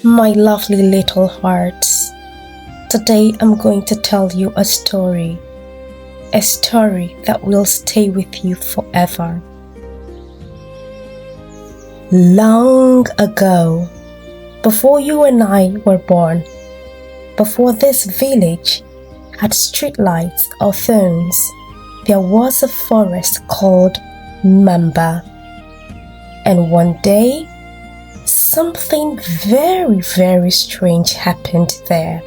My lovely little hearts, today I'm going to tell you a story that will stay with you forever. Long ago, before you and I were born, before this village had streetlights or phones, there was a forest called Mamba. And one day, something very, very strange happened there.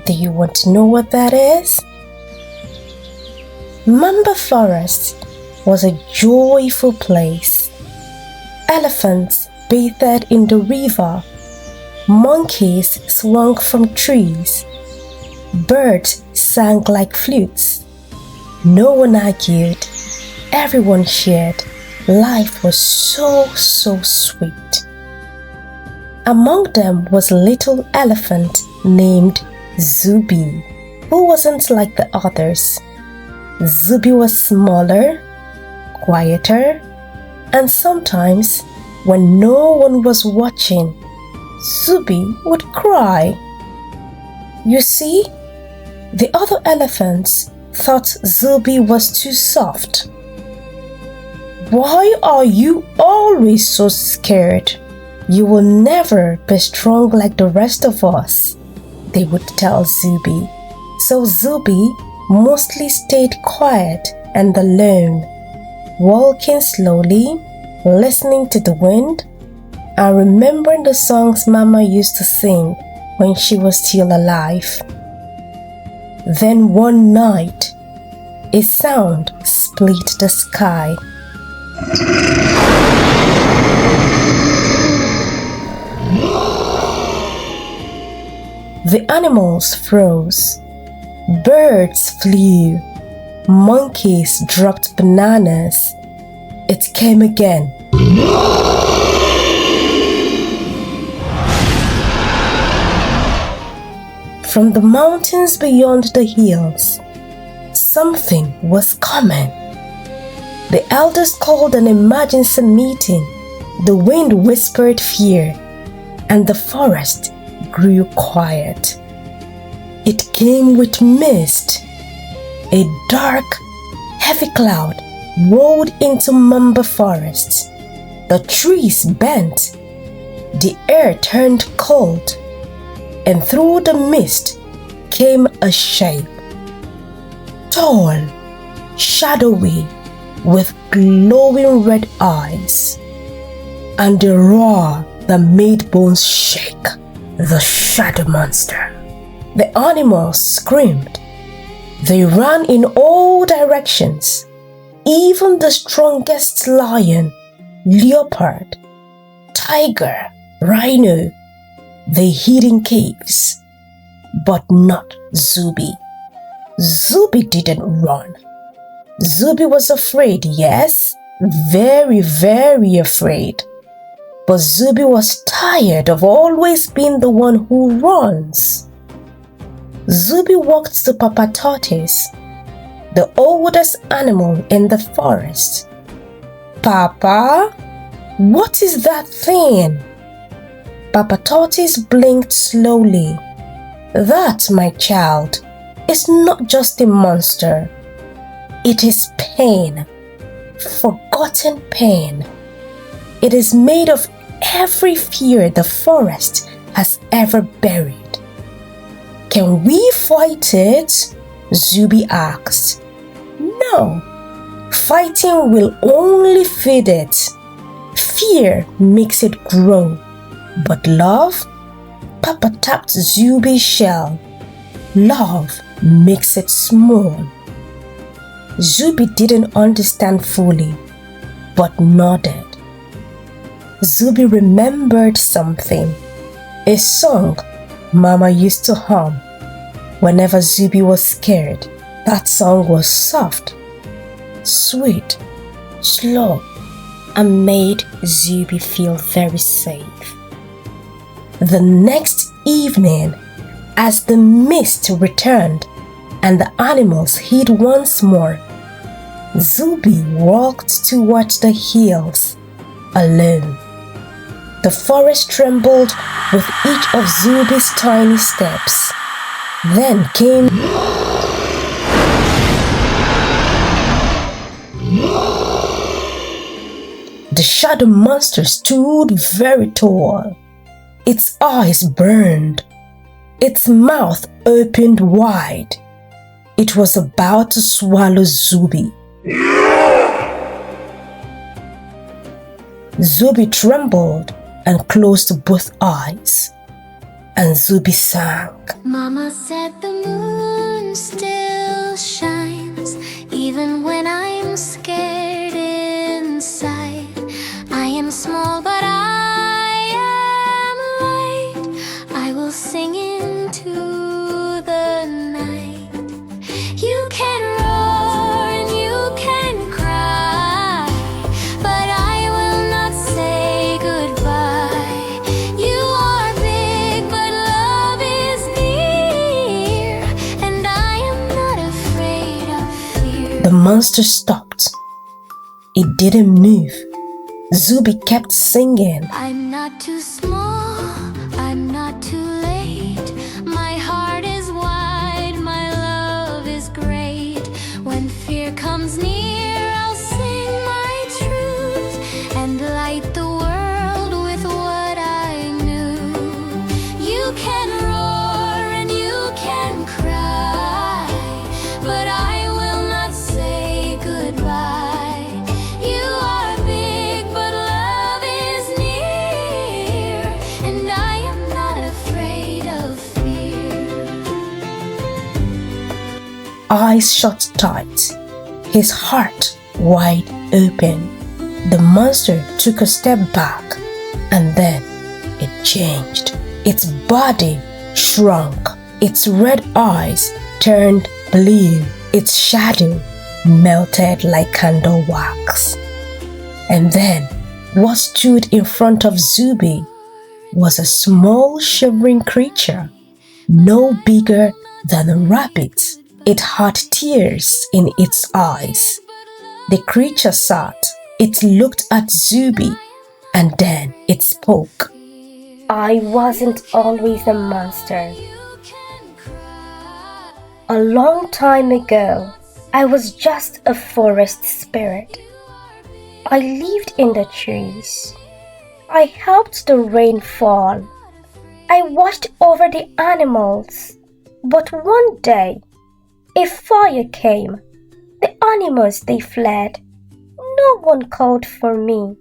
Do you want to know what that is? Mamba Forest was a joyful place. Elephants bathed in the river. Monkeys swung from trees. Birds sang like flutes. No one argued. Everyone shared. Life was so sweet. Among them was a little elephant named Zubi, who wasn't like the others. Zubi was smaller, quieter, and sometimes, when no one was watching, Zubi would cry. You see, the other elephants thought Zubi was too soft. "Why are you always so scared? You will never be strong like the rest of us," they would tell Zubi. So Zubi mostly stayed quiet and alone, walking slowly, listening to the wind, and remembering the songs Mama used to sing when she was still alive. Then one night, a sound split the sky. The animals froze. Birds flew. Monkeys dropped bananas. It came again. From the mountains beyond the hills, something was coming. The elders called an emergency meeting. The wind whispered fear, and the forest grew quiet. It came with mist. A dark, heavy cloud rolled into Mamba Forest. The trees bent. The air turned cold, and through the mist came a shape. Tall, shadowy, with glowing red eyes, and a roar that made bones shake. The shadow monster. The animals screamed. They ran in all directions. Even the strongest lion, leopard, tiger, rhino, they hid in caves. But not Zubi. Zubi didn't run. Zubi was afraid, yes, very, very afraid. But Zubi was tired of always being the one who runs. Zubi walked to Papa Tortoise, the oldest animal in the forest. "Papa, what is that thing?" Papa Tortoise blinked slowly. "That, my child, is not just a monster. It is pain, forgotten pain. It is made of every fear the forest has ever buried." "Can we fight it?" Zubi asked. "No, fighting will only feed it. Fear makes it grow. But love?" Papa tapped Zubi's shell. "Love makes it small." Zubi didn't understand fully, but nodded. Zubi remembered something. A song Mama used to hum. Whenever Zubi was scared, that song was soft, sweet, slow, and made Zubi feel very safe. The next evening, as the mist returned and the animals hid once more, Zubi walked towards the hills alone. The forest trembled with each of Zubi's tiny steps. Then came the shadow monster stood very tall. Its eyes burned. Its mouth opened wide. It was about to swallow Zubi. Zubi trembled and closed both eyes. And Zubi sang. Mama said the moon still shines, even when I'm scared inside. I am small, but I am light. I will sing into the night. You can roar and you can cry, but I will not say goodbye. You are big, but love is near, and I am not afraid of fear. The monster stopped. It didn't move. Zubi kept singing. I'm not too small, I'm not too late. My heart is wide, my love is great. When fear comes near, I'll sing my truth and light the world with what I knew. You can roar and you can cry, but I will not say goodbye. You are big, but love is near, and I am not afraid of fear. Eyes shut tight. His heart wide open. The monster took a step back, and then it changed. Its body shrunk. Its red eyes turned blue. Its shadow melted like candle wax. And then what stood in front of Zubi was a small shivering creature, no bigger than a rabbit. It had tears in its eyes. The creature sat. It looked at Zubi, and then it spoke. I wasn't always a monster. A long time ago, I was just a forest spirit. I lived in the trees. I helped the rain fall. I watched over the animals. But one day, a fire came. The animals, they fled. No one called for me.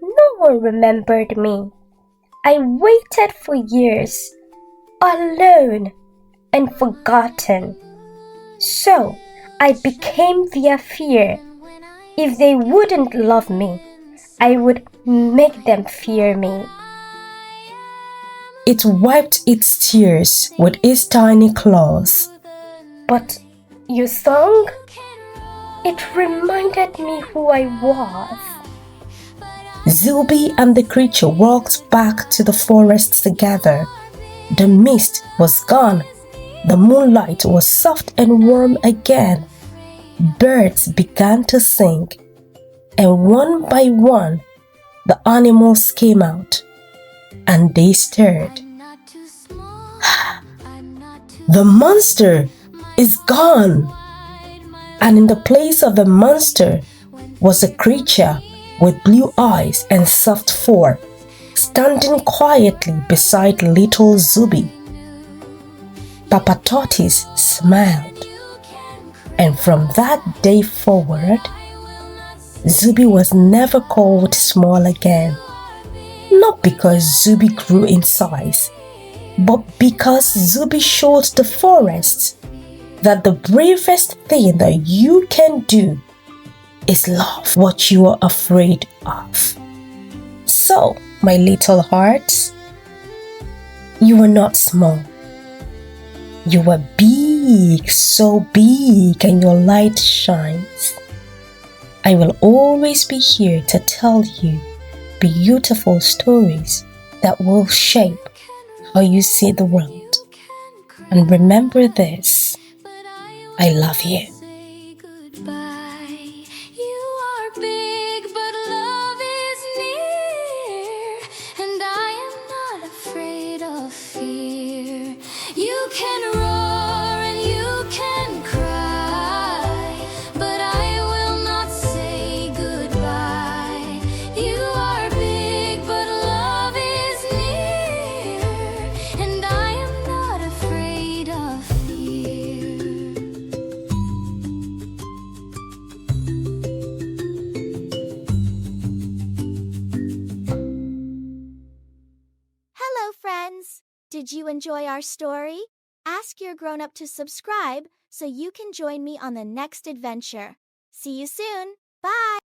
No one remembered me. I waited for years, alone and forgotten. So I became their fear. If they wouldn't love me, I would make them fear me. It wiped its tears with its tiny claws. But your song? It reminded me who I was. Zubi and the creature walked back to the forest together. The mist was gone. The moonlight was soft and warm again. Birds began to sing, and one by one, the animals came out, and they stirred. The monster is gone! And in the place of the monster was a creature with blue eyes and soft fur, standing quietly beside little Zubi. Papa Tortoise smiled, and from that day forward, Zubi was never called small again. Not because Zubi grew in size, but because Zubi showed the forest that the bravest thing that you can do is love what you are afraid of. So, my little hearts, you were not small. You were big, so big, and your light shines. I will always be here to tell you beautiful stories that will shape how you see the world. And remember this, I love you. You are big, but love is near, and can roar and you can cry, but I will not say goodbye. You are big, but love is near, and I am not afraid of fear. Hello, friends! Did you enjoy our story? Ask your grown-up to subscribe so you can join me on the next adventure. See you soon! Bye!